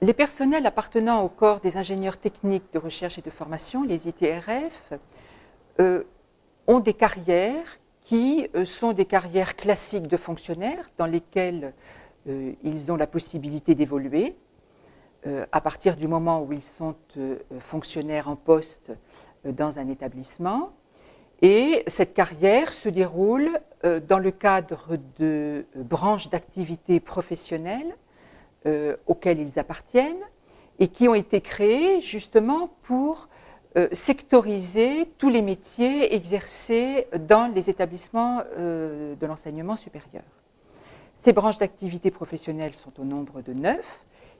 Les personnels appartenant au corps des ingénieurs techniques de recherche et de formation, les ITRF, ont des carrières qui sont des carrières classiques de fonctionnaires dans lesquelles ils ont la possibilité d'évoluer à partir du moment où ils sont fonctionnaires en poste dans un établissement. Et cette carrière se déroule dans le cadre de branches d'activité professionnelles auxquelles ils appartiennent et qui ont été créées justement pour sectoriser tous les métiers exercés dans les établissements de l'enseignement supérieur. Ces branches d'activité professionnelles sont au nombre de 9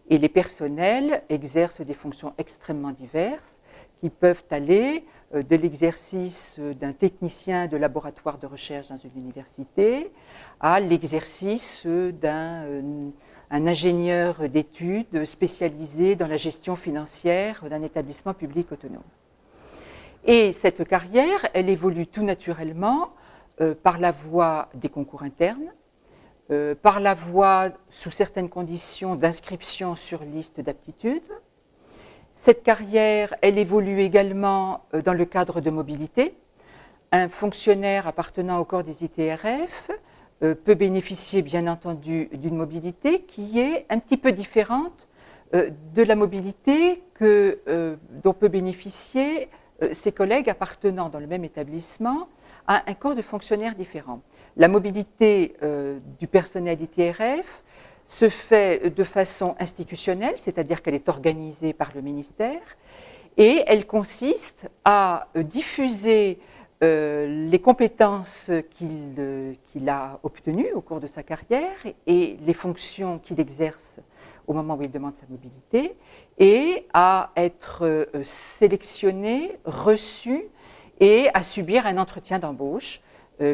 et les personnels exercent des fonctions extrêmement diverses qui peuvent aller de l'exercice d'un technicien de laboratoire de recherche dans une université à l'exercice d'un ingénieur d'études spécialisé dans la gestion financière d'un établissement public autonome. Et cette carrière, elle évolue tout naturellement par la voie des concours internes, par la voie, sous certaines conditions, d'inscription sur liste d'aptitudes. Cette carrière, elle évolue également dans le cadre de mobilité. Un fonctionnaire appartenant au corps des ITRF peut bénéficier, bien entendu, d'une mobilité qui est un petit peu différente de la mobilité dont peut bénéficier ses collègues appartenant dans le même établissement à un corps de fonctionnaires différent. La mobilité du personnel ITRF se fait de façon institutionnelle, c'est-à-dire qu'elle est organisée par le ministère, et elle consiste à diffuser les compétences qu'il a obtenues au cours de sa carrière et les fonctions qu'il exerce au moment où il demande sa mobilité, et à être sélectionné, reçu et à subir un entretien d'embauche,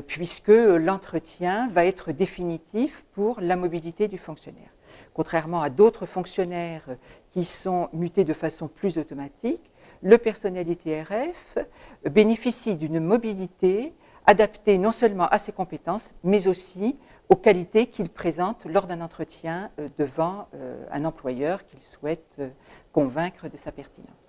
puisque l'entretien va être définitif pour la mobilité du fonctionnaire. Contrairement à d'autres fonctionnaires qui sont mutés de façon plus automatique, le personnel ITRF bénéficie d'une mobilité adaptée non seulement à ses compétences, mais aussi aux qualités qu'il présente lors d'un entretien devant un employeur qu'il souhaite convaincre de sa pertinence.